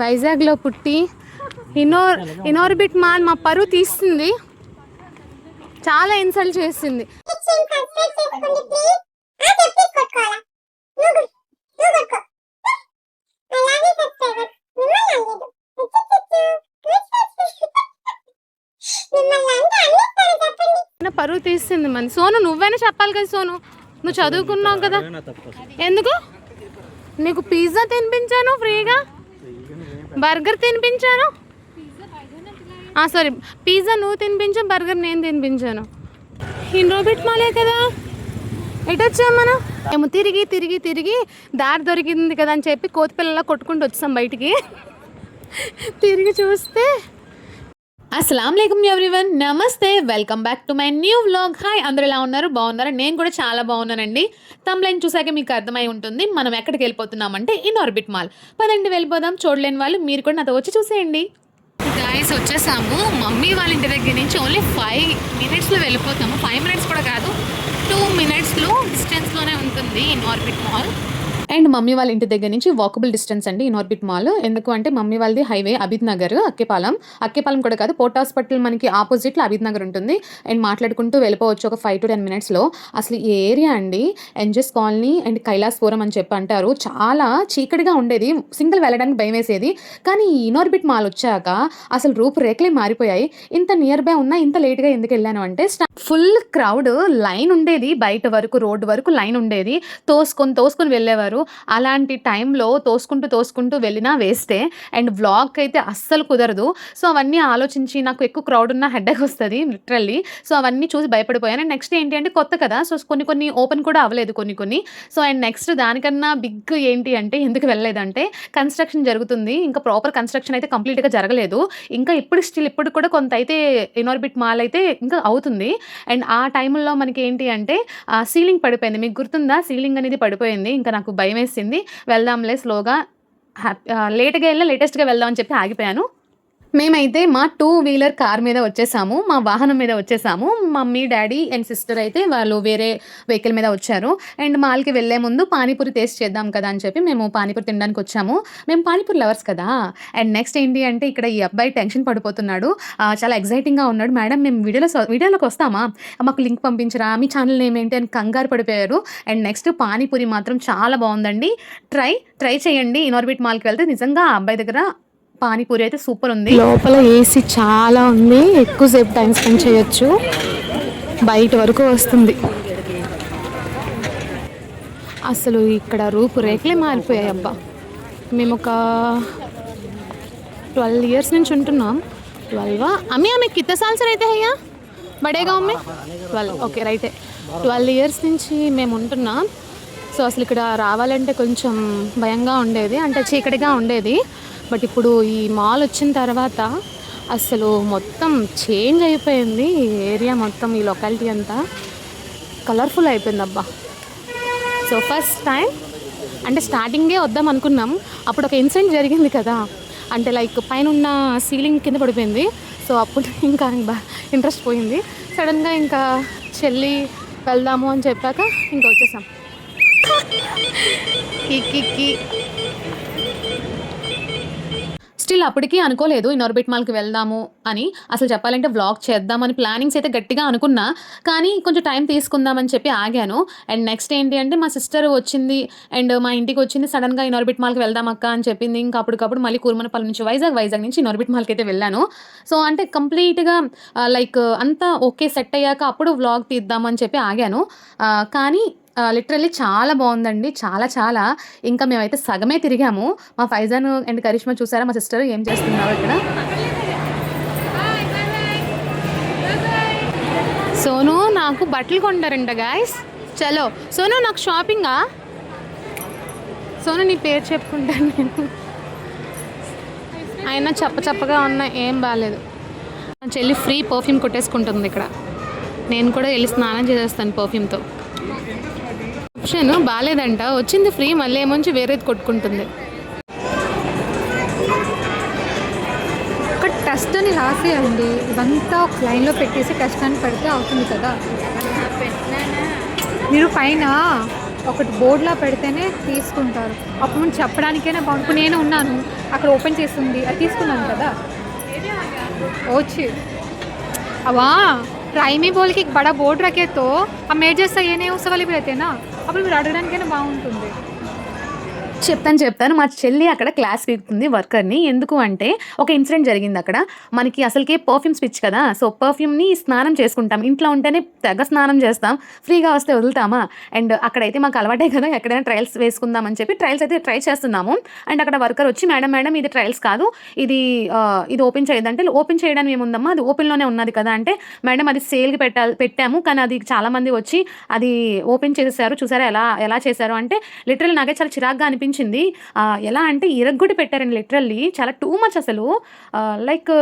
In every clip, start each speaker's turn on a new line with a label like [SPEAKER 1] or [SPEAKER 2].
[SPEAKER 1] వైజాగ్లో పుట్టి Inorbit mall మా పరువు తీస్తుంది, చాలా ఇన్సల్ట్ చేసింది. పరువు తీస్తుంది మన సోను. నువ్వైనా చెప్పాలి కదా సోను, నువ్వు చదువుకున్నావు కదా. ఎందుకు నీకు పిజ్జా తినిపించాను ఫ్రీగా, బర్గర్ తినిపించాను. సారీ, పిజ్జా నువ్వు తినిపించావు, బర్గర్ నేను తినిపించాను. ఇనార్బిట్ మాలే కదా. ఎటు వచ్చాం మనం? మేము తిరిగి తిరిగి తిరిగి దారి దొరికింది కదా అని చెప్పి కోతిపిల్లలా కొట్టుకుంటూ వచ్చాం బయటికి. తిరిగి చూస్తే అస్సలాముఅలైకుం ఎవ్రీవన్, నమస్తే, welcome back to my new vlog. Hi, అందరూ ఎలా ఉన్నారు? బాగున్నారా? నేను కూడా చాలా బాగున్నానండి. థంబ్నెయిల్ చూసాక మీకు అర్థమై ఉంటుంది మనం ఎక్కడికి వెళ్ళిపోతున్నామంటే ఇనార్బిట్ మాల్. పదండి వెళ్ళిపోదాం. చూడలేని వాళ్ళు మీరు కూడా నాతో వచ్చి చూసేయండి. గాయస్ వచ్చేసాము. మమ్మీ వాళ్ళ ఇంటి దగ్గర నుంచి ఓన్లీ 5 minutesలో వెళ్ళిపోతాము. 5 minutes కూడా కాదు, 2 minutesలో డిస్టెన్స్లోనే ఉంటుంది ఇనార్బిట్ మాల్. అండ్ మమ్మీ వాళ్ళ ఇంటి దగ్గర నుంచి వాకబుల్ డిస్టెన్స్ అండి ఇనార్బిట్ మాల్. ఎందుకు అంటే మమ్మీ వాళ్ళది హైవే అబిద్ నగర్, అక్కేపాలెం కూడా కాదు, పోర్ట్ హాస్పిటల్ మనకి ఆపోజిట్లో అబిద్ నగర్ ఉంటుంది. అండ్ మాట్లాడుకుంటూ వెళ్ళిపోవచ్చు ఒక 5 to 10 minutesలో. అసలు ఈ ఏరియా అండి ఎన్జెస్ కాలనీ అండ్ కైలాసపురం అని చెప్పి అంటారు. చాలా చీకటిగా ఉండేది, సింగిల్ వెళ్ళడానికి భయం వేసేది. కానీ ఈ ఇనార్బిట్ మాల్ వచ్చాక అసలు రూపురేఖలే మారిపోయాయి. ఇంత నియర్ బై ఉన్నా ఇంత లేట్గా ఎందుకు వెళ్ళాను అంటే ఫుల్ క్రౌడ్, లైన్ ఉండేది, బయట వరకు రోడ్డు వరకు లైన్ ఉండేది, తోసుకొని వెళ్ళేవారు. అలాంటి టైంలో తోసుకుంటూ వెళ్ళినా వేస్టే. అండ్ వ్లాగ్ అయితే అస్సలు కుదరదు. సో అవన్నీ ఆలోచించి నాకు ఎక్కువ క్రౌడ్ ఉన్న హెడ్ఏక్ వస్తుంది లిటరల్లీ. సో అవన్నీ చూసి భయపడిపోయాను. అండ్ నెక్స్ట్ ఏంటి అంటే కొత్త కదా, సో కొన్ని ఓపెన్ కూడా అవ్వలేదు కొన్ని. సో అండ్ నెక్స్ట్ దానికన్నా బిగ్ ఏంటి అంటే ఎందుకు వెళ్ళలేదంటే కన్స్ట్రక్షన్ జరుగుతుంది, ఇంకా ప్రాపర్ కన్స్ట్రక్షన్ అయితే కంప్లీట్గా జరగలేదు. ఇంకా ఇప్పుడు కూడా కొంత అయితే ఇనార్బిట్ మాల్ అయితే ఇంకా అవుతుంది. అండ్ ఆ టైంలో మనకి ఏంటి అంటే సీలింగ్ పడిపోయింది. మీకు గుర్తుందా? సీలింగ్ అనేది పడిపోయింది. ఇంకా నాకు భయం వేసింది, వెళ్దాంలే స్లోగా, లేట్గా వెళ్ళి లేటెస్ట్గా వెళ్దాం అని చెప్పి ఆగిపోయాను. మేమైతే మా 2-wheeler కార్ మీద వచ్చేసాము, మా వాహనం మీద వచ్చేసాము. మమ్మీ, డాడీ అండ్ సిస్టర్ అయితే వాళ్ళు వేరే వెహికల్ మీద వచ్చారు. అండ్ మాల్కి వెళ్ళే ముందు పానీపూరి టేస్ట్ చేద్దాం కదా అని చెప్పి మేము పానీపూరి తినడానికి వచ్చాము. మేము పానీపూరి లవర్స్ కదా. అండ్ నెక్స్ట్ ఏంటి అంటే ఇక్కడ ఈ అబ్బాయి టెన్షన్ పడిపోతున్నాడు, చాలా ఎగ్జైటింగ్గా ఉన్నాడు. మేడం మేము వీడియోలోకి వస్తామా, మాకు లింక్ పంపించరా, మీ ఛానల్ నేమ్ ఏంటి అని కంగారు పడిపోయారు. అండ్ నెక్స్ట్ పానీపూరి మాత్రం చాలా బాగుందండి. ట్రై చేయండి. ఇనార్బిట్ మాల్కి వెళ్తే నిజంగా ఆ అబ్బాయి దగ్గర పానీపూరి అయితే సూపర్ ఉంది. లోపల ఏసీ చాలా ఉంది, ఎక్కువసేపు టైం స్పెండ్ చేయొచ్చు, బయట వరకు వస్తుంది. అసలు ఇక్కడ రూపురేఖలే మారిపోయాయి అబ్బా. మేము ఒక 12 years నుంచి ఉంటున్నాం. 12 అమ్మి కిత్తా సాల్ సర్ అయితే హయ్యా బడే గావ్ మే 12 ఓకే రైటే. 12 years నుంచి మేము ఉంటున్నాం. సో అసలు ఇక్కడ రావాలంటే కొంచెం భయంగా ఉండేది, అంటే చీకటిగా ఉండేది. బట్ ఇప్పుడు ఈ మాల్ వచ్చిన తర్వాత అసలు మొత్తం చేంజ్ అయిపోయింది. ఈ ఏరియా మొత్తం, ఈ లొకాలిటీ అంతా కలర్ఫుల్ అయిపోయింది అబ్బా. సో ఫస్ట్ టైం అంటే స్టార్టింగే వద్దాం అనుకున్నాం, అప్పుడు ఒక ఇన్సిడెంట్ జరిగింది కదా, అంటే లైక్ పైన ఉన్న సీలింగ్ కింద పడిపోయింది. సో అప్పుడు ఇంకా ఇంట్రెస్ట్ పోయింది. సడన్గా ఇంకా చెల్లి వెళ్దాము అని చెప్పాక ఇంకా వచ్చేసాం. కి స్టిల్ అప్పటికీ అనుకోలేదు ఇనార్బిట్ మాల్కి వెళ్దాము అని. అసలు చెప్పాలంటే వ్లాగ్ చేద్దామని ప్లానింగ్స్ అయితే గట్టిగా అనుకున్నా, కానీ కొంచెం టైం తీసుకుందామని చెప్పి ఆగాను. అండ్ నెక్స్ట్ ఏంటి అంటే మా సిస్టర్ వచ్చింది అండ్ మా ఇంటికి వచ్చింది, సడన్గా ఇనార్బిట్ మాల్కి వెళ్దాం అక్క అని చెప్పింది. ఇంకా అప్పటికప్పుడు మళ్ళీ కూర్మనపల్లి నుంచి వైజాగ్ నుంచి ఇనార్బిట్ మాల్కి అయితే వెళ్ళాను. సో అంటే కంప్లీట్గా లైక్ అంతా ఓకే సెట్ అయ్యాక అప్పుడు వ్లాగ్ తీద్దామని చెప్పి ఆగాను. కానీ లిటరల్లీ చాలా బాగుందండి, చాలా. ఇంకా మేమైతే సగమే తిరిగాము. మా ఫైజాన్ అండ్ కరిష్మా చూసారా, మా సిస్టర్ ఏం చేస్తున్నారు ఇక్కడ. సోను నాకు బట్టలు కొంటారంట గాయస్. చలో సోను నాకు షాపింగా. సోను నీ పేరు చెప్పుకుంటాను నేను, అయినా చప్పగా ఉన్నా ఏం బాగాలేదు. మా చెల్లి ఫ్రీ పర్ఫ్యూమ్ కొట్టేసుకుంటుంది ఇక్కడ. నేను కూడా వెళ్ళి స్నానం చేసేస్తాను పర్ఫ్యూమ్తో. ఆప్షన్ బాగాలేదంట, వచ్చింది ఫ్రీ, మళ్ళీ ఏమొంచి వేరేది కొట్టుకుంటుంది.
[SPEAKER 2] ఒక టెస్ట్ అని రాసేయండి, ఇదంతా ఒక లైన్లో పెట్టేసి టెస్ట్ అని పెడితే అవుతుంది కదా. మీరు పైన ఒకటి బోర్డులో పెడితేనే తీసుకుంటారు. అప్పుడు నుంచి చెప్పడానికైనా బాగుంది. ఇప్పుడు నేను ఉన్నాను అక్కడ ఓపెన్ చేస్తుంది, అది తీసుకున్నాను కదా వచ్చి అवा प्राइमी बोल के एक बड़ा बोर्ड रखे तो अब मेजर से ये नहीं उस वाले भी रहते हैं ना అప్పుడు మీరు అడగడానికైనా బాగుంటుంది.
[SPEAKER 1] చెప్తాను మా చెల్లి అక్కడ క్లాస్ పీకుతుంది వర్కర్ని. ఎందుకు అంటే ఒక ఇన్సిడెంట్ జరిగింది అక్కడ. మనకి అసలుకే పర్ఫ్యూమ్ స్విచ్ కదా, సో పర్ఫ్యూమ్ని స్నానం చేసుకుంటాం. ఇంట్లో ఉంటేనే తెగ స్నానం చేస్తాం, ఫ్రీగా వస్తే వదులుతామా. అండ్ అక్కడైతే మాకు అలవాటే కదా ఎక్కడైనా ట్రయల్స్ వేసుకుందామని చెప్పి ట్రయల్స్ అయితే ట్రై చేస్తున్నాము. అండ్ అక్కడ వర్కర్ వచ్చి మేడం ఇది ట్రయల్స్ కాదు, ఇది ఓపెన్ చేయదంటే, ఓపెన్ చేయడానికి ఏముందమ్మా అది ఓపెన్లోనే ఉన్నది కదా అంటే, మేడం అది సేల్కి పెట్టాము కానీ అది చాలామంది వచ్చి అది ఓపెన్ చేసేసారు, చూసారా ఎలా చేశారు అంటే లిటరల్ నాకే చాలా చిరాగ్గా అనిపించింది. ఎలా అంటే ఇరగ్గొట్టి పెట్టారండి లిటరల్లీ, చాలా టూ మచ్ అసలు. లైక్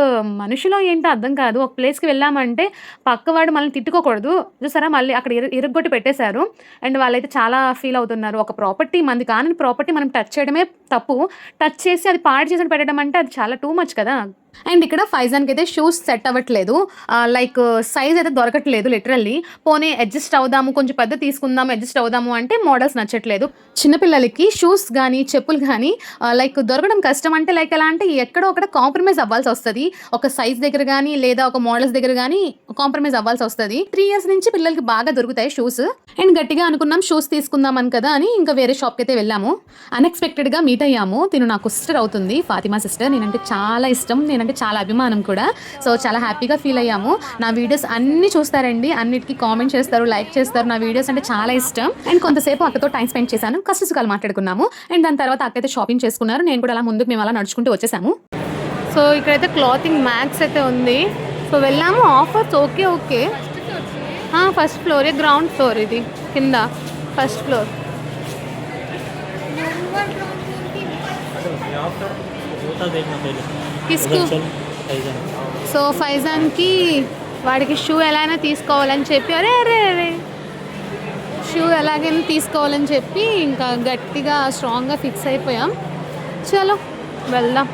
[SPEAKER 1] మనుషులో ఏంటో అర్థం కాదు. ఒక ప్లేస్కి వెళ్ళామంటే పక్కవాడు మళ్ళీ తిట్టుకోకూడదు, చూసారా మళ్ళీ అక్కడ ఇరగ్గొట్టి పెట్టేశారు. అండ్ వాళ్ళైతే చాలా ఫీల్ అవుతున్నారు. ఒక ప్రాపర్టీ మంది కానీ ప్రాపర్టీ మనం టచ్ చేయడమే తప్పు, టచ్ చేసి అది పాడు చేసి పెట్టడం అంటే అది చాలా టూ మచ్ కదా. అండ్ ఇక్కడ ఫైజాన్కి అయితే షూస్ సెట్ అవ్వట్లేదు, లైక్ సైజ్ అయితే దొరకట్లేదు లిటరల్లీ. పోనీ అడ్జస్ట్ అవుదాము, కొంచెం పెద్ద తీసుకుందాము అడ్జస్ట్ అవుదాము అంటే మోడల్స్ నచ్చట్లేదు. చిన్నపిల్లలకి షూస్ కానీ చెప్పులు కానీ లైక్ దొరకడం కష్టం. అంటే లైక్ ఎలా అంటే ఎక్కడో ఒకటి కాంప్రమైజ్ అవ్వాల్సి వస్తుంది, ఒక సైజ్ దగ్గర కానీ లేదా ఒక మోడల్స్ దగ్గర కానీ కాంప్రమైజ్ అవ్వాల్సి వస్తుంది. 3 years నుంచి పిల్లలకి బాగా దొరుకుతాయి షూస్. అండ్ గట్టిగా అనుకున్నాం షూస్ తీసుకుందామని కదా అని ఇంకా వేరే షాప్కి అయితే వెళ్ళాము. అన్ఎక్స్పెక్టెడ్గా మీట్ అయ్యాము. తిను నాకు సిస్టర్ అవుతుంది, ఫాతిమా సిస్టర్. నేనంటే చాలా ఇష్టం, నేనంటే చాలా అభిమానం కూడా. సో చాలా హ్యాపీగా ఫీల్ అయ్యాము. నా వీడియోస్ అన్ని చూస్తారండి, అన్నిటికీ కామెంట్ చేస్తారు, లైక్ చేస్తారు. నా వీడియోస్ అంటే చాలా ఇష్టం. అండ్ కొంతసేపు అక్కతో టైం స్పెండ్ చేశాను, కష్ట సుఖాలు మాట్లాడుకున్నాము. అండ్ దాని తర్వాత అక్కయితే షాపింగ్ చేసుకున్నారు, నేను కూడా అలా ముందుకు మేము అలా నడుచుకుంటూ వచ్చేసాము. సో ఇక్కడైతే క్లాతింగ్ మ్యాక్స్ అయితే ఉంది. సో వెళ్ళాము, offers okay. First floor, ground floor, ఇది కింద ఫస్ట్ ఫ్లోర్. సో ఫైజాన్కి వాడికి షూ ఎలాగైనా తీసుకోవాలని చెప్పి అరే షూ ఎలాగైనా తీసుకోవాలని చెప్పి ఇంకా గట్టిగా స్ట్రాంగ్గా ఫిక్స్ అయిపోయాం. చలో వెళ్దాం.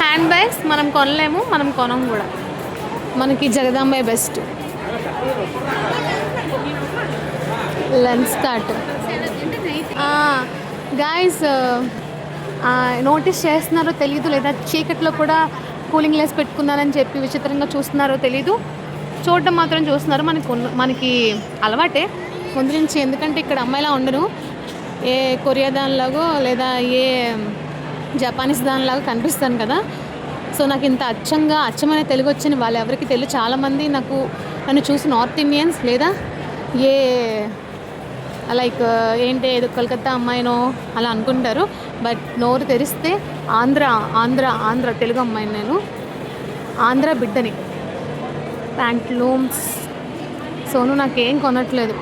[SPEAKER 1] హ్యాండ్ బ్యాగ్స్ మనం కొనలేము, మనం కొనం కూడా. మనకి జగదాంబాయ్ best. Lens cut guys, notice చేస్తున్నారో తెలీదు, లేదా చీకట్లో కూడా కూలింగ్ లెస్ పెట్టుకున్నానని చెప్పి విచిత్రంగా చూస్తున్నారో తెలీదు, చూడటం మాత్రం చూస్తున్నారు. మనకి అలవాటే ముందు నుంచి, ఎందుకంటే ఇక్కడ అమ్మాయిలా ఉండను, ఏ కొరియా దానిలాగో లేదా ఏ జపానీస్ దానిలాగా కనిపిస్తాను కదా. సో నాకు ఇంత అచ్చమైన తెలుగు వచ్చిన వాళ్ళు ఎవరికి తెలియదు. చాలామంది నన్ను చూసి నార్త్ ఇండియన్స్ లేదా ఏ లైక్ ఏంటి ఏదో కలకత్తా అమ్మాయినో అలా అనుకుంటారు. బట్ నోరు తెరిస్తే ఆంధ్ర తెలుగు అమ్మాయిని, నేను ఆంధ్ర బిడ్డని. ప్యాంట్లూమ్స్. సోను నాకేం కొనట్లేదు.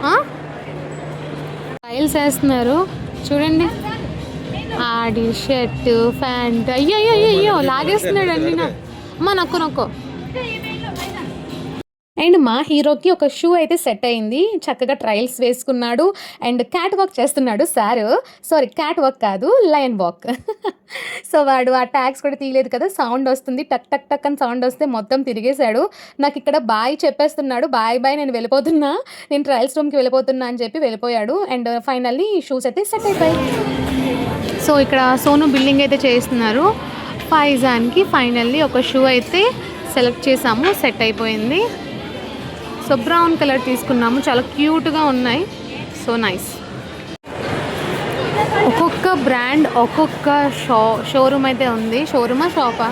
[SPEAKER 1] ట్రయల్స్ వేస్తున్నారు చూడండి, ఆడి షర్ట్ ప్యాంట్. అయ్యో లాగేస్తున్నాడు అండి అమ్మా, నొక్కో. అండ్ మా హీరోకి ఒక షూ అయితే సెట్ అయింది, చక్కగా ట్రయల్స్ వేసుకున్నాడు. అండ్ క్యాట్ వాక్ చేస్తున్నాడు క్యాట్ వాక్ కాదు, లయన్ వాక్. సో వాడు ఆ ట్యాగ్స్ కూడా తీయలేదు కదా, సౌండ్ వస్తుంది, టక్ టక్ టక్ అని సౌండ్ వస్తే మొత్తం తిరిగేశాడు. నాకు ఇక్కడ బాయ్ చెప్పేస్తున్నాడు, బాయ్ నేను వెళ్ళిపోతున్నా, నేను ట్రయల్స్ రూమ్కి వెళ్ళిపోతున్నా అని చెప్పి వెళ్ళిపోయాడు. అండ్ ఫైనల్లీ షూస్ అయితే సెట్ అయిపోయాయి. సో ఇక్కడ సోను బిల్లింగ్ అయితే చేస్తున్నారు. ఫైజాన్కి ఫైనల్లీ ఒక షూ అయితే సెలెక్ట్ చేసాము, సెట్ అయిపోయింది. సో బ్రౌన్ కలర్ తీసుకున్నాము, చాలా క్యూట్గా ఉన్నాయి. So nice. ఒక్కొక్క బ్రాండ్ ఒక్కొక్క షోరూమ్ అయితే ఉంది. షోరూమా షాపా?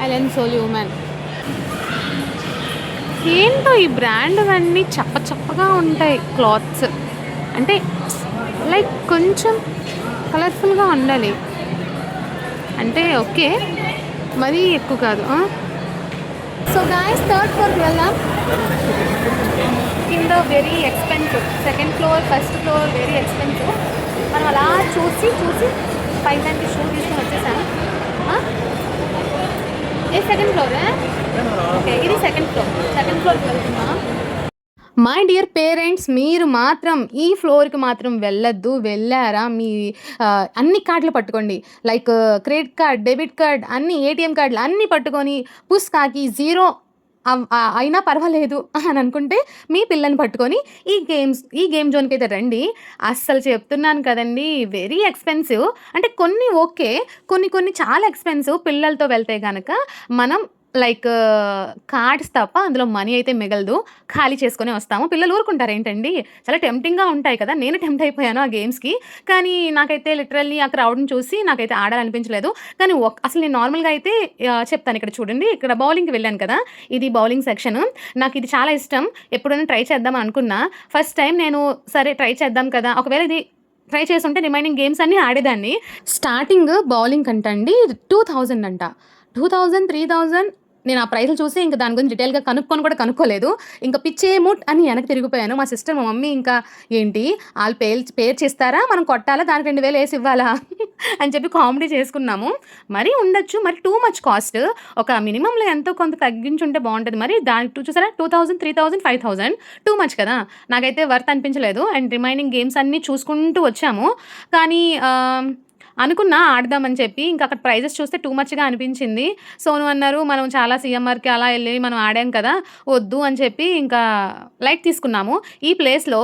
[SPEAKER 1] Allen Solly women. ఏంటో ఈ బ్రాండ్ అన్నీ చప్పగా ఉంటాయి. క్లాత్స్ అంటే లైక్ కొంచెం కలర్ఫుల్గా ఉండాలి అంటే ఓకే, మరీ ఎక్కువ కాదు. సో గాయస్, థర్డ్ ఫ్లోర్కి వెళ్దాం. కింద very expensive, second floor first floor very expensive. మనం అలా చూసి పైదానికి షూ తీసుకొని వచ్చేసాను. ఏ సెకండ్ ఫ్లోర్? ఓకే, ఇది సెకండ్ ఫ్లోర్కి వెళ్తున్నాం. మై డియర్ పేరెంట్స్, మీరు మాత్రం ఈ ఫ్లోర్కి మాత్రం వెళ్ళొద్దు. వెళ్ళారా మీ అన్ని కార్డులు పట్టుకోండి, like credit card, debit card, అన్ని ఏటీఎం కార్డులు అన్నీ పట్టుకొని పుస్కాకి 0 అయినా పర్వాలేదు అని అనుకుంటే మీ పిల్లని పట్టుకొని ఈ గేమ్ జోన్కి అయితే రండి. అస్సలు చెప్తున్నాను కదండి, వెరీ ఎక్స్పెన్సివ్. అంటే కొన్ని ఓకే, కొన్ని చాలా ఎక్స్పెన్సివ్. పిల్లలతో వెళ్తే కనుక మనం లైక్ కార్డ్స్ తప్ప అందులో మనీ అయితే మిగలదు, ఖాళీ చేసుకొని వస్తాము. పిల్లలు ఊరుకుంటారు ఏంటండి, చాలా టెంప్టింగ్గా ఉంటాయి కదా. నేను టెంప్ట్ అయిపోయాను ఆ గేమ్స్కి, కానీ నాకైతే లిటరల్లీ ఆ క్రౌడ్ని చూసి నాకైతే ఆడాలనిపించలేదు. కానీ అసలు నేను నార్మల్గా అయితే చెప్తాను. ఇక్కడ చూడండి, ఇక్కడ బౌలింగ్కి వెళ్ళాను కదా, ఇది బౌలింగ్ సెక్షన్. నాకు ఇది చాలా ఇష్టం, ఎప్పుడైనా ట్రై చేద్దాం అనుకున్నా. ఫస్ట్ టైం నేను సరే ట్రై చేద్దాం కదా, ఒకవేళ ఇది ట్రై చేస్తుంటే రిమైనింగ్ గేమ్స్ అన్నీ ఆడేదాన్ని. స్టార్టింగ్ బౌలింగ్ అంటండి 2000 అంట, 2000, 3000. నేను ఆ ప్రైస్లు చూసి ఇంకా దాని గురించి డీటెయిల్గా కనుక్కోలేదు. ఇంకా పిచ్చేముట్ అని వెనక్కి తిరిగిపోయాను. మా సిస్టర్, మా మమ్మీ ఇంకా ఏంటి వాళ్ళు పేరు చేస్తారా, మనం కొట్టాలా, దానికి 2000 వేసి ఇవ్వాలా అని చెప్పి కామెడీ చేసుకున్నాము. మరీ ఉండొచ్చు, మరి టూ మచ్ కాస్ట్. ఒక మినిమంలో ఎంతో కొంత తగ్గించుంటే బాగుంటుంది. మరి దానికి చూసారా 2000, 3000, 5000 టూ మచ్ కదా. నాకైతే వర్త్ అనిపించలేదు. అండ్ రిమైనింగ్ గేమ్స్ అన్నీ చూసుకుంటూ వచ్చాము. కానీ అనుకున్నా ఆడదామని చెప్పి, ఇంకా అక్కడ ప్రైజెస్ చూస్తే టూ మచ్గా అనిపించింది. సోను అన్నారు, మనం చాలా సీఎంఆర్కి అలా వెళ్ళి మనం ఆడాం కదా, వద్దు అని చెప్పి ఇంకా లైట్ తీసుకున్నాము. ఈ ప్లేస్లో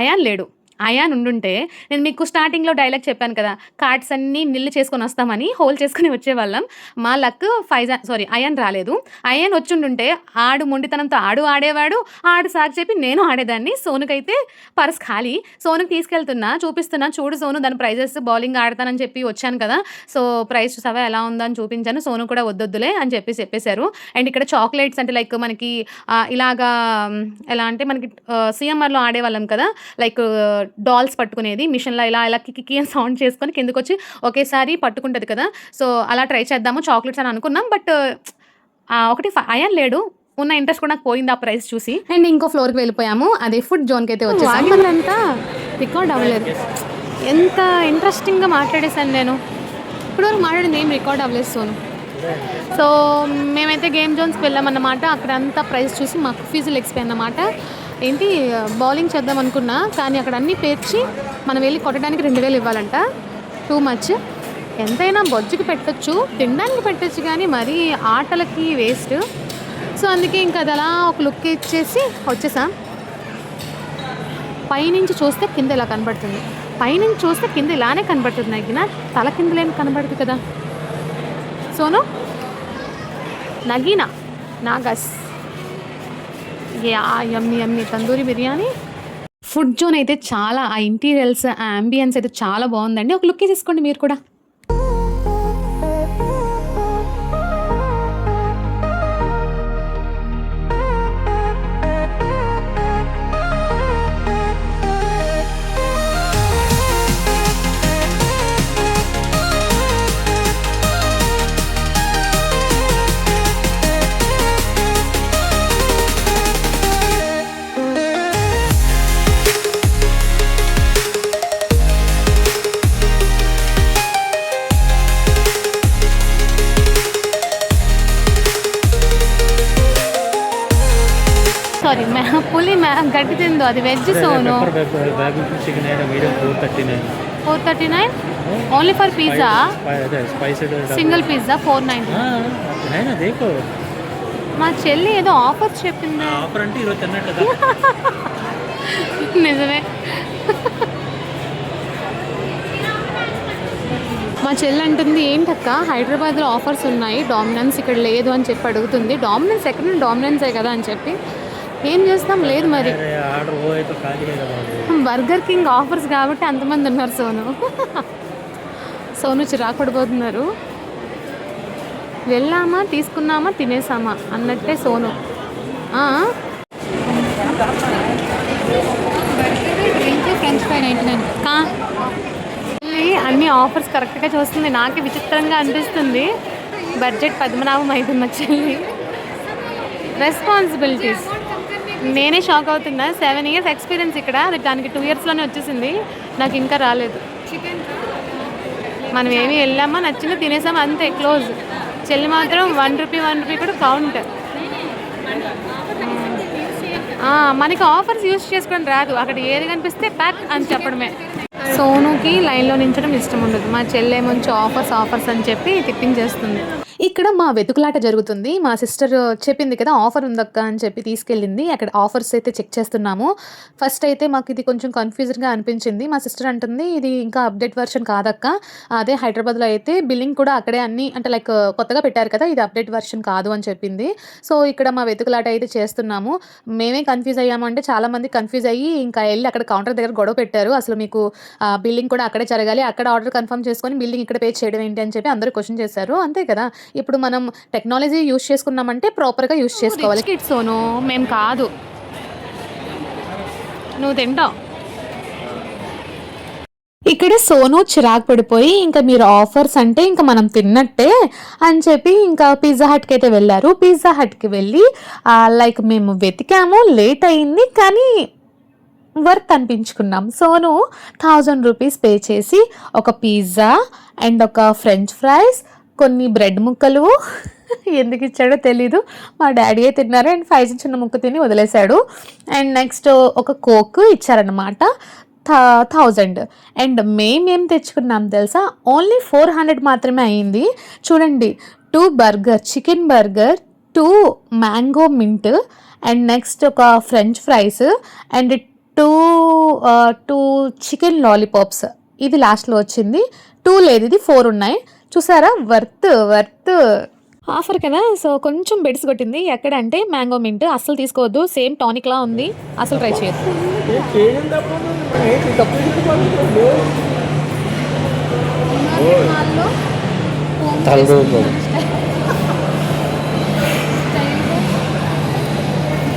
[SPEAKER 1] అయాన్ లేడు. అయాన్ ఉండుంటే నేను మీకు స్టార్టింగ్లో డైలాగ్ చెప్పాను కదా, కార్డ్స్ అన్నీ నిల్లు చేసుకొని వస్తామని, హోల్ చేసుకుని వచ్చేవాళ్ళం. మా లక్ అయాన్ రాలేదు. అయాన్ వచ్చుండుంటే ఆడు మొండితనంతో ఆడేవాడు, సార్ చెప్పి నేను ఆడేదాన్ని. సోనుకైతే పర్స్ ఖాళీ. సోనుకి చూపిస్తున్నా చూడు సోను, దాని ప్రైజెస్, బౌలింగ్ ఆడతానని చెప్పి వచ్చాను కదా, సో ప్రైజ్ చూసావా ఎలా ఉందని చూపించాను. సోను కూడా వద్దొద్దులే అని చెప్పేశారు. అండ్ ఇక్కడ చాక్లెట్స్ అంటే లైక్ మనకి ఇలాగా ఎలా అంటే మనకి సిఎంఆర్లో ఆడేవాళ్ళం కదా, లైక్ డాల్స్ పట్టుకునేది, మిషన్లో ఇలా కిక్కి అని సౌండ్ చేసుకొని కిందకు వచ్చి ఒకేసారి పట్టుకుంటుంది కదా, సో అలా ట్రై చేద్దాము చాక్లెట్స్ అని అనుకున్నాం. బట్ ఒకటి అయాన్ లేడు, ఉన్న ఇంట్రెస్ట్ కూడా నాకు పోయింది ఆ ప్రైస్ చూసి. అండ్ ఇంకో ఫ్లోర్కి వెళ్ళిపోయాము, అదే ఫుడ్ జోన్కి అయితే వచ్చేసాము. అంతా రికార్డ్ అవ్వలేదు. ఎంత ఇంట్రెస్టింగ్గా మాట్లాడేశాను నేను, ఇప్పటివరకు మాట్లాడింది ఏం రికార్డ్ అవ్వలేదు సోను. సో మేమైతే గేమ్ జోన్స్కి వెళ్ళామన్నమాట. అక్కడ అంతా ప్రైస్ చూసి మాకు ఫీజులు ఎక్స్పై అన్నమాట. ఏంటి బౌలింగ్ చేద్దాం అనుకున్నా, కానీ అక్కడ అన్నీ పేర్చి మనం వెళ్ళి కొట్టడానికి 2000 ఇవ్వాలంట. Too much. ఎంతైనా బొజ్జుకి పెట్టచ్చు, తినడానికి పెట్టచ్చు, కానీ మరీ ఆటలకి వేస్ట్. సో అందుకే ఇంకా అది అలా ఒక లుక్ ఇచ్చేసి వచ్చేసాం. పైనుంచి చూస్తే కింద ఇలా కనబడుతుంది, పైనుంచి చూస్తే కింద ఇలానే కనబడుతుంది. నగిన తల కిందలేని కనబడుతుంది కదా సోను. నగీనా నాగస్ యమ్మీ తందూరి బిర్యానీ. ఫుడ్ జోన్ అయితే చాలా, ఆ ఇంటీరియల్స్, ఆ అంబియన్స్ అయితే చాలా బాగుందండి. ఒక లుక్ తీసుకోండి మీరు కూడా. సారీ పులి గడ్డి తిందో, అది veg Sonu. 439 only for pizza, single pizza 490. మా చెల్లి ఏదో ఆఫర్ చెప్పింది. నిజమే, మా చెల్లి అంటుంది ఏంటక్క హైదరాబాద్లో ఆఫర్స్ ఉన్నాయి, డామినెన్స్ ఇక్కడ లేదు అని చెప్పి అడుగుతుంది. డామినెన్స్ ఎక్కడ, డామినెన్సే కదా అని చెప్పి ఏం చేస్తాం, లేదు మరి. బర్గర్ కింగ్ ఆఫర్స్ కాబట్టి అంతమంది ఉన్నారు సోను చిరాకు పడిపోతున్నారు. వెళ్ళామా, తీసుకున్నామా, తినేసామా అన్నట్టే సోను. French fry 99. అన్ని ఆఫర్స్ కరెక్ట్గా చూస్తుంది. నాకే విచిత్రంగా అనిపిస్తుంది, బడ్జెట్ పద్మనాభం అవుతుంది మా చెల్లి. రెస్పాన్సిబిలిటీస్, నేనే షాక్ అవుతున్నా. 7 years ఎక్స్పీరియన్స్ ఇక్కడ, అది దానికి 2 yearsలోనే వచ్చేసింది, నాకు ఇంకా రాలేదు. మనం ఏమి వెళ్ళామా, నచ్చిందో తినేసామా, అంతే, క్లోజ్. చెల్లి మాత్రం 1 రూపీ కూడా కౌంట్. మనకి ఆఫర్స్ యూజ్ చేసుకోవడం రాదు, అక్కడ ఏది కనిపిస్తే ప్యాక్ అని చెప్పడమే. సోనుకి లైన్లో నించడం ఇష్టం ఉండదు, మా చెల్లె మంచి ఆఫర్స్ అని చెప్పి తిప్పించేస్తుంది. ఇక్కడ మా వెతుకులాట జరుగుతుంది. మా సిస్టర్ చెప్పింది కదా ఆఫర్ ఉందక్క అని చెప్పి తీసుకెళ్ళింది. అక్కడ ఆఫర్స్ అయితే చెక్ చేస్తున్నాము. ఫస్ట్ అయితే మాకు ఇది కొంచెం కన్ఫ్యూజన్గా అనిపించింది. మా సిస్టర్ అంటుంది ఇది ఇంకా అప్డేట్ వర్షన్ కాదక్క, అదే హైదరాబాద్లో అయితే బిల్లింగ్ కూడా అక్కడే అన్ని అంటే లైక్ కొత్తగా పెట్టారు కదా, ఇది అప్డేట్ వర్షన్ కాదు అని చెప్పింది. సో ఇక్కడ మా వెతుకులాట అయితే చేస్తున్నాము. మేమే కన్ఫ్యూజ్ అయ్యాము అంటే చాలామంది కన్ఫ్యూజ్ అయ్యి ఇంకా వెళ్ళి అక్కడ కౌంటర్ దగ్గర గొడవ పెట్టారు. అసలు మీకు బిల్లింగ్ కూడా అక్కడే జరగాలి, అక్కడ ఆర్డర్ కన్ఫర్మ్ చేసుకొని బిల్లింగ్ ఇక్కడ పే చేయడం ఏంటి అని చెప్పి అందరూ క్వశ్చన్ చేశారు. అంతే కదా, ఇప్పుడు మనం టెక్నాలజీ యూజ్ చేసుకున్నామంటే ప్రాపర్గా యూజ్ చేసుకోవాలి. కిడ్స్ సోను మేము కాదు, నువ్వు తింటావు. ఇక్కడ సోను చిరాకు పడిపోయి ఇంకా మీరు ఆఫర్స్ అంటే ఇంకా మనం తిన్నట్టే అని చెప్పి ఇంకా పిజ్జా హట్కి అయితే వెళ్ళారు. పిజ్జా హట్కి వెళ్ళి లైక్ మేము వెతికాము, లేట్ అయింది కానీ వర్త్ అనిపించుకున్నాం. సోను 1000 రూపీస్ పే చేసి ఒక పిజ్జా అండ్ ఒక ఫ్రెంచ్ ఫ్రైస్, కొన్ని బ్రెడ్ ముక్కలు ఎందుకు ఇచ్చాడో తెలీదు, మా డాడీయే తిన్నారు అండ్ 5 చిన్న ముక్క తిని వదిలేశాడు. అండ్ నెక్స్ట్ ఒక కోక్ ఇచ్చారనమాట 1000. అండ్ మేమేం తెచ్చుకున్నాం తెలుసా, ఓన్లీ 400 మాత్రమే అయింది. చూడండి, 2 burger, chicken burger, 2 mango mint and next ఒక french fries and 2 chicken lollipops. ఇది లాస్ట్లో వచ్చింది. 2 లేదు, ఇది 4 ఉన్నాయి. చూసారా, వర్త్ ఆఫర్ కదా. సో కొంచెం బెడ్స్ కొట్టింది. ఎక్కడ అంటే మ్యాంగో మింట్ అస్సలు తీసుకోవద్దు, సేమ్ టానిక్ లా ఉంది, అసలు ట్రై చేయొద్దు.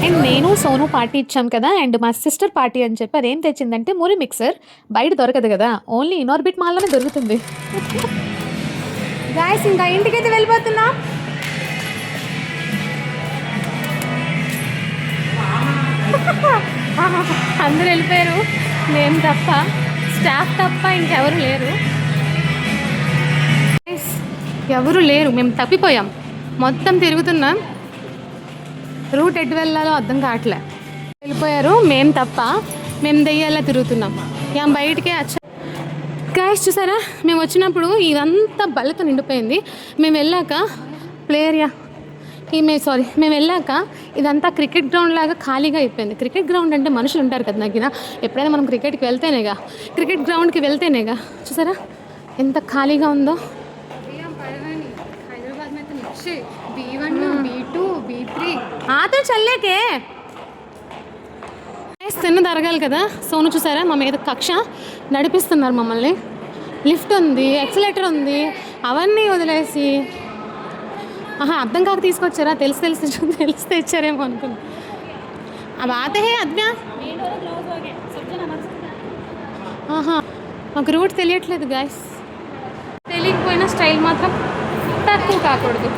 [SPEAKER 1] అండ్ నేను సోను పార్టీ ఇచ్చాం కదా, అండ్ మా సిస్టర్ పార్టీ అని చెప్పి అదేం తెచ్చిందంటే మురి మిక్సర్. బయట దొరకదు కదా, ఓన్లీ ఇనార్బిట్ మాల్లోనే దొరుకుతుంది. గాయస్ ఇంకా ఇంటికైతే వెళ్ళిపోతున్నా. అందరూ వెళ్ళిపోయారు, మేము తప్ప, స్టాఫ్ తప్ప ఇంకెవరు లేరు. ఎవరు లేరు, మేము తప్పిపోయాం, మొత్తం తిరుగుతున్నాం. రూట్ ఎటు వెళ్ళాలో అర్థం కావట్లే. వెళ్ళిపోయారు, మేము తప్ప, మేము దెయ్యాలా తిరుగుతున్నాం. యా బయటికే వచ్చా. గాయస్ చూసారా, మేము వచ్చినప్పుడు ఇదంతా బల్లతో నిండిపోయింది. మేము వెళ్ళాక మేము వెళ్ళాక ఇదంతా క్రికెట్ గ్రౌండ్ లాగా ఖాళీగా అయిపోయింది. క్రికెట్ గ్రౌండ్ అంటే మనుషులు ఉంటారు కదా నగ్గిన, ఎప్పుడైనా మనం క్రికెట్కి వెళ్తేనేగా, క్రికెట్ గ్రౌండ్కి వెళ్తేనేగా. చూసారా ఎంత ఖాళీగా ఉందో. ఆతో చల్లేకే తిన్న తరగాలి కదా. సోను చూసారా, మా మీద కక్ష నడిపిస్తున్నారు మమ్మల్ని. లిఫ్ట్ ఉంది, ఎక్సలేటర్ ఉంది, అవన్నీ వదిలేసి అర్థం కాక తీసుకొచ్చారా, తెలిస్తే ఇచ్చారేమో అనుకున్నా. अब आते हैं अद्म्या మాకు రూట్ తెలియట్లేదు గాయస్. తెలియకపోయినా స్టైల్ మాత్రం తక్కువ కాకూడదు.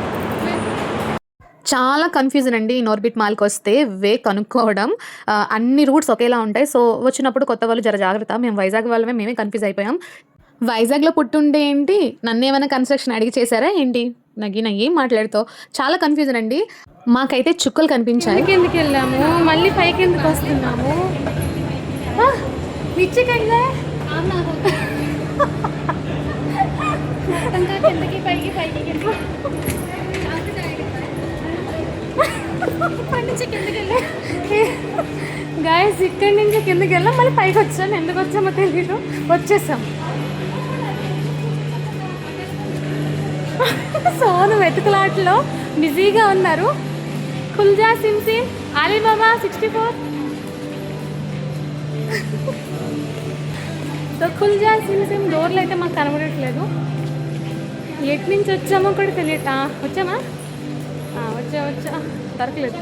[SPEAKER 1] చాలా కన్ఫ్యూజన్ అండి ఇనార్బిట్ మాల్కి వస్తే వే కనుక్కోవడం. అన్ని రూట్స్ ఒకేలా ఉంటాయి. సో వచ్చినప్పుడు కొత్త వాళ్ళు జర జాగ్రత్త. మేము వైజాగ్ వాళ్ళమే, మేమే కన్ఫ్యూజ్ అయిపోయాం. వైజాగ్లో పుట్టుండే ఏంటి, నన్ను ఏమైనా కన్స్ట్రక్షన్ అడిగి చేశారా ఏంటి, నగిన ఏం మాట్లాడుతావు. చాలా కన్ఫ్యూజన్ అండి. మాకైతే చుక్కలు కనిపించాయి. కిందకి వెళ్ళాము, మళ్ళీ పైకి ఎందుకు వస్తున్నాము. గాయస్ ఇక్కడి నుంచి కిందకి వెళ్ళాం, మళ్ళీ పైకి వచ్చాం. ఎందుకు వచ్చామో తెలియదు, వచ్చేసాం. సోను వెతుకులాటలో బిజీగా ఉన్నారు. కుల్జా సిమ్సిమ్, అలీబాబా 64. సో కుల్జా సిమ్సిమ్ డోర్లు అయితే మాకు కనబడట్లేదు. ఎటు నుంచి వచ్చామో కూడా తెలియట. వచ్చామా? వచ్చా దొరకలేదు.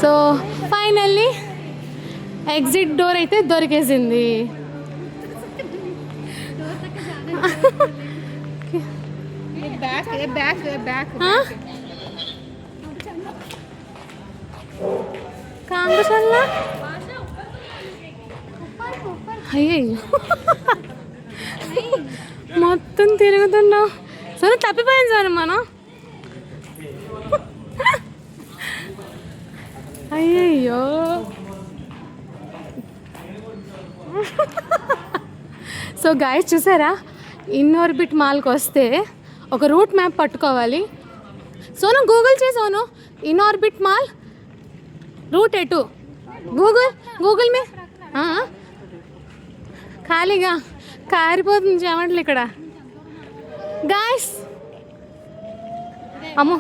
[SPEAKER 1] సో ఫైనల్లీ ఎగ్జిట్ డోర్ అయితే దొరికేసింది. కాంగసల్లా అయ్యో మొత్తం తిరుగుతున్నావు. సరే తప్పిపోయాను సార్ మనం. అయ్యయ్యో సో గైస్ చూసారా, ఇన్ఆర్బిట్ మాల్కి వస్తే ఒక రూట్ మ్యాప్ పట్టుకోవాలి. సోను గూగుల్ చేయి సోను, ఇన్ఆర్బిట్ మాల్ రూట్ ఎటు, గూగుల్ మే ఖాళీగా కారిపోతుంది చెమటలు ఇక్కడ గాయస్. అమ్మో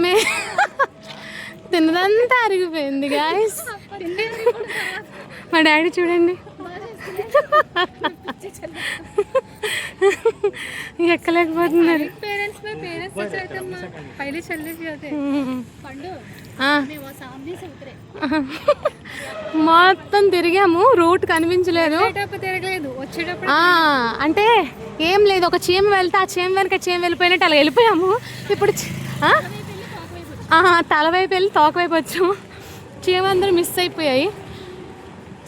[SPEAKER 1] మే తిన్నదంతా అరిగిపోయింది గాయస్. మా డాడీ చూడండి ఎక్కలేకపోతున్నారు. మొత్తం తిరిగాము, రూట్ కనిపించలేదు. అంటే ఏం లేదు, ఒక చీమ వెళ్తే ఆ చీమ వెనక చీమ వెళ్ళిపోయినట్టు అలా వెళ్ళిపోయాము. ఇప్పుడు తల వైపు వెళ్ళి తోక వైపు వచ్చాము. చీమ అందరూ మిస్ అయిపోయాయి.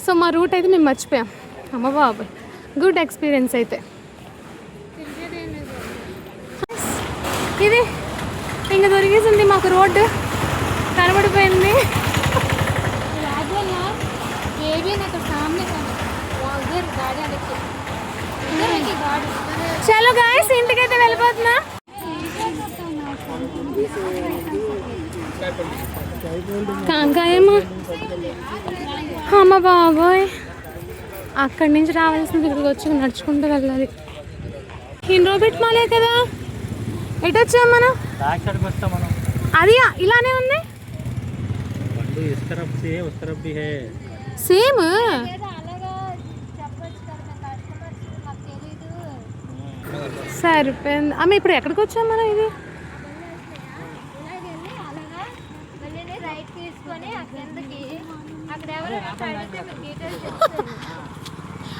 [SPEAKER 1] సో మా రూట్ అయితే మేము మర్చిపోయాం. అమ్మ బాబు, గుడ్ ఎక్స్పీరియన్స్ అయితే ఇది. ఇంకా దొరికేసింది మాకు, రోడ్డు కనబడిపోయింది. చలో గాయస్, ఇంటికైతే వెళ్ళిపోతున్నా. కాంకాయమ్మా, అమ్మ బాబోయ్, అక్కడి నుంచి రావాల్సిన తిరిగి వచ్చి నడుచుకుంటూ వెళ్ళాలి. ఇన్ఆర్బిట్ మాలే కదా, ఎటు వచ్చాం మనం? అది ఇలానే ఉంది సేమ్. సరిపోయింది అమ్మ. ఇప్పుడు ఎక్కడికి వచ్చాం మనం? ఇది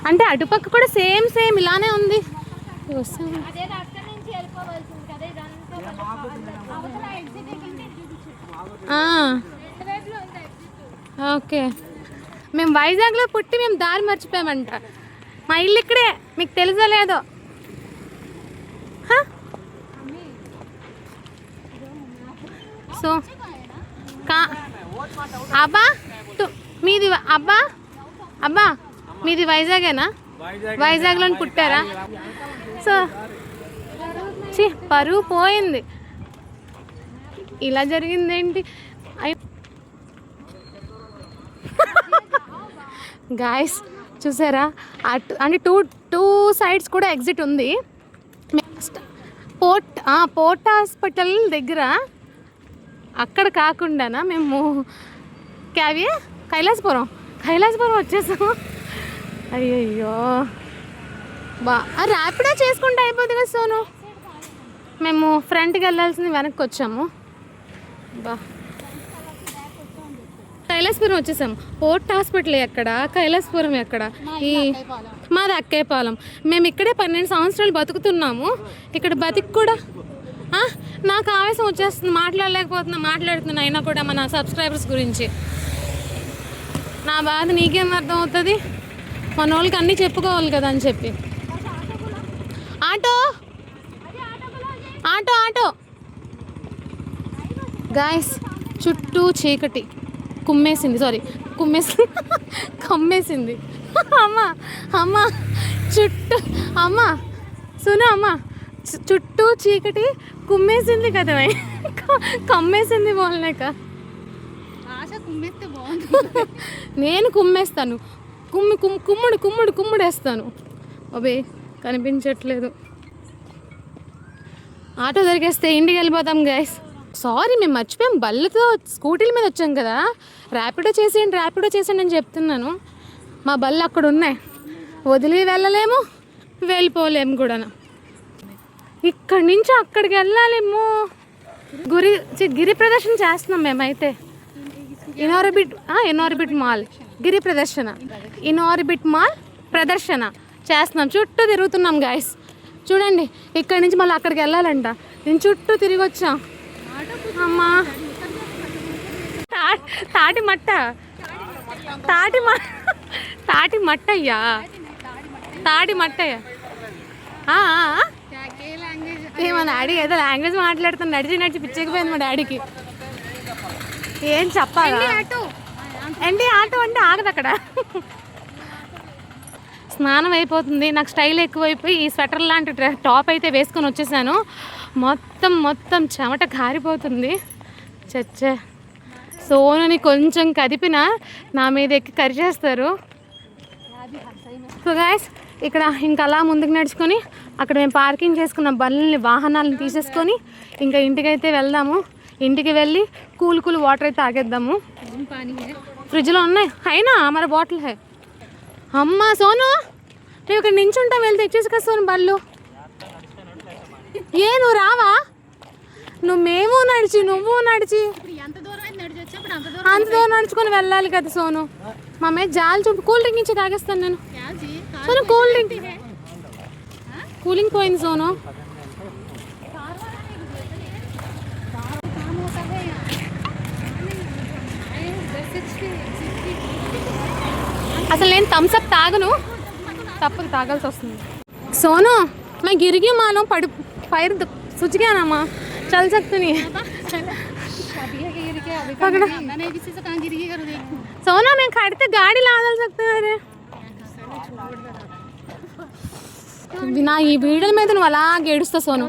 [SPEAKER 1] అంటే అటుపక్క కూడా సేమ్ సేమ్ ఇలానే ఉంది. ఓకే, మేము వైజాగ్లో పుట్టి మేము దారి మర్చిపోయామంట. మా ఇల్లు ఇక్కడే, మీకు తెలుసో లేదో. సో అబ్బా మీది అబ్బా మీది వైజాగేనా? వైజాగ్లో పుట్టారా? సో పరువు పోయింది. ఇలా జరిగిందేంటి గాయస్? చూసారా, అటు అంటే టూ సైడ్స్ కూడా ఎగ్జిట్ ఉంది. పోర్ట్ హాస్పిటల్ దగ్గర అక్కడ కాకుండానా మేము కైలాసపురం వచ్చేసాము. అయ్యయ్యో ర్యాపిడో చేసుకుంటే అయిపోతుంది కదా సోను. మేము ఫ్రంట్కి వెళ్ళాల్సింది వెనక్కి వచ్చాము. కైలాసపురం వచ్చేసాము. పోర్ట్ హాస్పిటల్ ఎక్కడ, కైలాసపురం ఎక్కడ? మాది అక్కేపాలెం. మేము ఇక్కడే 12 సంవత్సరాలు బతుకుతున్నాము. ఇక్కడ బతికి కూడా నాకు ఆవేశం వచ్చేస్తుంది, మాట్లాడుతున్నా అయినా కూడా మన సబ్స్క్రైబర్స్ గురించి. నా బాధ నీకేం అర్థం అవుతుంది? మన వాళ్ళకి అన్నీ చెప్పుకోవాలి కదా అని చెప్పి. ఆటో గాయస్, చుట్టూ చీకటి కమ్మేసింది. అమ్మ చుట్టూ చుట్టూ చీకటి కుమ్మేసింది కదా, కమ్మేసింది బోల్లేక. నేను కుమ్మేస్తాను, కుమ్ముడేస్తాను. అబే కనిపించట్లేదు. ఆటో దొరికేస్తే ఇంటికి వెళ్ళిపోతాం గైస్. సారీ, మేము మర్చిపోయాం. బళ్ళతో స్కూటీల మీద వచ్చాం కదా. ర్యాపిడో చేసేయండి అని చెప్తున్నాను. మా బళ్ళు అక్కడ ఉన్నాయి, వదిలి వెళ్ళలేము, వెళ్ళిపోలేము కూడా. ఇక్కడి నుంచి అక్కడికి వెళ్ళాలేమో. గిరి ప్రదర్శన చేస్తున్నాం మేమైతే. ఇన్ఆర్బిట్ మాల్ గిరి ప్రదర్శన, ఇన్ఆర్బిట్ మాల్ ప్రదర్శన చేస్తున్నాం. చుట్టూ తిరుగుతున్నాం గాయస్. చూడండి, ఇక్కడి నుంచి మళ్ళీ అక్కడికి వెళ్ళాలంట. నేను చుట్టూ తిరిగి వచ్చాం. అమ్మా, తాటి మట్టయ్యా. మా డాడీ ఏదో లాంగ్వేజ్ మాట్లాడుతాను, నడిచి పిచ్చకపోయింది మా డాడీకి. ఏం చెప్పాలి? ఏంటి ఆటో అంటే ఆగదు అక్కడ. స్నానం అయిపోతుంది, నాకు స్టైల్ ఎక్కువైపోయి ఈ స్వెటర్ లాంటి టాప్ అయితే వేసుకొని వచ్చేసాను. మొత్తం చెమట కారిపోతుంది. చచ్చే, సోనుని కొంచెం కదిపినా నా మీద ఎక్కి కరిచేస్తారు. సో గైస్, ఇక్కడ ఇంకా అలా ముందుకు నడుచుకొని అక్కడ మేము పార్కింగ్ చేసుకున్న బండ్లని వాహనాలను తీసేసుకొని ఇంకా ఇంటికైతే వెళ్దాము. ఇంటికి వెళ్ళి కూల్ వాటర్ అయితే తాగేద్దాము. ఫ్రిడ్జ్లో ఉన్నాయి, అయినా మరి బాటిల్ హై. అమ్మ సోను, నువ్వు ఇక్కడ నించుంటా, వెళ్తే తెచ్చేసి కదా సోను బళ్ళు. నువ్వు రావా? మేము నడిచి నువ్వు నడిచి అంత దూరం నడుచుకొని వెళ్ళాలి కదా సోను. మా మీద జాలి చూపు. కూల్ డ్రింక్ ఇచ్చి తాగేస్తాను నేను. సోను కూల్ డ్రింక్, కూలింగ్ పోయింది సోను. అసలు నేను థమ్స్అప్ తాగను, తప్పదు తాగాల్సి వస్తుంది. సోను मैं गिर गई मानो पड़ पैर सूझ गया ना माँ, चल सकते नहीं है। सोना मैं खड़ते गाड़ी ला सकते हैं. నా ఈ వీడియోల మీద నువ్వు అలాగే ఏడుస్తావు సోను.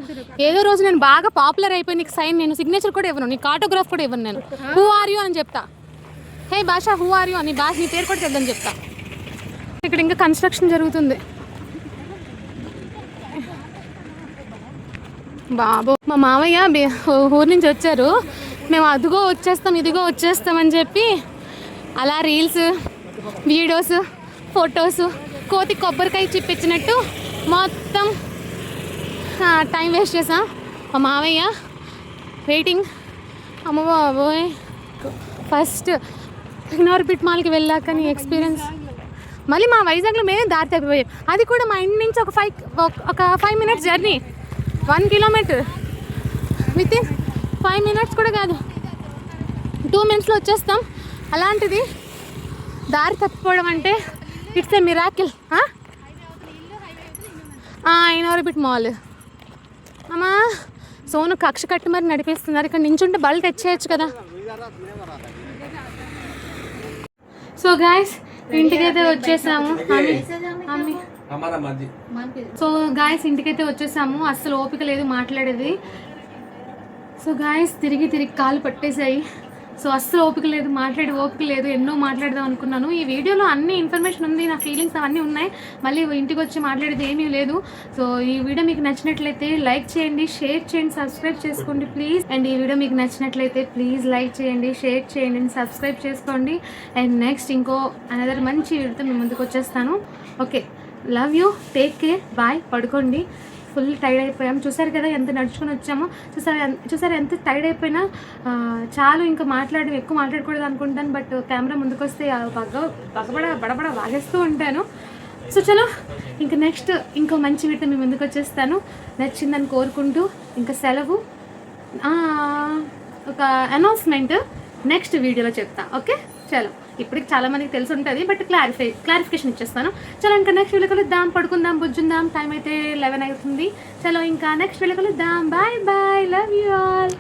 [SPEAKER 1] ఏదో రోజు నేను బాగా పాపులర్ అయిపోయి నీకు సైన్, నేను సిగ్నేచర్ కూడా ఇవ్వను, నీకు ఆటోగ్రాఫ్ కూడా ఇవ్వను. నేను హూ ఆర్ యూ అని చెప్తా. హే భాష హూ ఆర్ యూ అని, భాష నీ పేరు కూడా చెప్దని చెప్తా. ఇక్కడ ఇంకా కన్స్ట్రక్షన్ జరుగుతుంది. బాబు, మా మామయ్య ఊరి నుంచి వచ్చారు. మేము అదిగో వచ్చేస్తాం ఇదిగో వచ్చేస్తామని చెప్పి అలా రీల్స్, వీడియోస్, ఫొటోస్, కోతి కొబ్బరికాయ చిప్పించినట్టు మొత్తం టైం వేస్ట్ చేసాం. మా మామయ్య వెయిటింగ్. అమ్మ బాబోయ్, ఫస్ట్ ఇగ్నోర్బిట్ మాల్కి వెళ్ళాక నీ ఎక్స్పీరియన్స్. మళ్ళీ మా వైజాగ్లో మేము దారి తప్పిపోయాం. అది కూడా మా ఇంటి నుంచి ఒక 5 minutes journey, 1 kilometer with in 5 minutes కూడా కాదు, 2 minutesలో వచ్చేస్తాం. అలాంటిది దారి తప్పిపోవడం అంటే ఇట్స్ ఏ మిరాకిల్. ఇగ్నోర్బిట్ మాల్. అమ్మా సోను కక్ష కట్టి మరి నడిపిస్తున్నారు. ఇక్కడ నించుంటే బళ్ళు తెచ్చేయచ్చు కదా. సో గైస్, ఇంటికైతే వచ్చేసాము. సో గాయస్, ఇంటికైతే వచ్చేసాము. అస్సలు ఓపిక లేదు మాట్లాడేది. సో గాయస్, తిరిగి కాలు పట్టేశాయి. సో అస్సలు ఓపిక లేదు, మాట్లాడే ఓపిక లేదు. ఎన్నో మాట్లాడదాం అనుకున్నాను. ఈ వీడియోలో అన్ని ఇన్ఫర్మేషన్ ఉంది, నా ఫీలింగ్స్ అవన్నీ ఉన్నాయి. మళ్ళీ ఇంటికి వచ్చి మాట్లాడేది ఏమీ లేదు. సో ఈ వీడియో మీకు నచ్చినట్లయితే లైక్ చేయండి, షేర్ చేయండి, సబ్స్క్రైబ్ చేసుకోండి ప్లీజ్. అండ్ ఈ వీడియో మీకు నచ్చినట్లయితే ప్లీజ్ లైక్ చేయండి, షేర్ చేయండి అండ్ సబ్స్క్రైబ్ చేసుకోండి. అండ్ నెక్స్ట్ ఇంకో అనదర్ మంచి వీడియోతో మేము ముందుకు వచ్చేస్తాను. Okay, love you, take care, bye. పడుకోండి, ఫుల్ టైర్డ్ అయిపోయాం. చూసారు కదా ఎంత నడుచుకొని వచ్చామో. చూసారు ఎంత టైర్డ్ అయిపోయినా చాలు, ఇంకా ఎక్కువ మాట్లాడకూడదు అనుకుంటాను. బట్ కెమెరా ముందుకు వస్తే బడబడ వాగేస్తూ ఉంటాను. సో చలో, ఇంకా నెక్స్ట్ ఇంకో మంచి వీడియో మీ ముందుకు వచ్చేస్తాను. నచ్చిందని కోరుకుంటూ ఇంకా సెలవు. ఒక అనౌన్స్మెంట్ నెక్స్ట్ వీడియోలో చెప్తా. ఓకే, చలో. ఇప్పటికి చాలా మందికి తెలిసి ఉంటుంది, బట్ క్లారిఫికేషన్ ఇచ్చేస్తాను. చలో, ఇంకా నెక్స్ట్ వీడియో కలుద్దాం, పడుకుందాం, బుజ్జుందాం. టైం అయితే 11 అవుతుంది. చలో, ఇంకా నెక్స్ట్ వీడియో కలుద్దాం. Bye bye, love you all.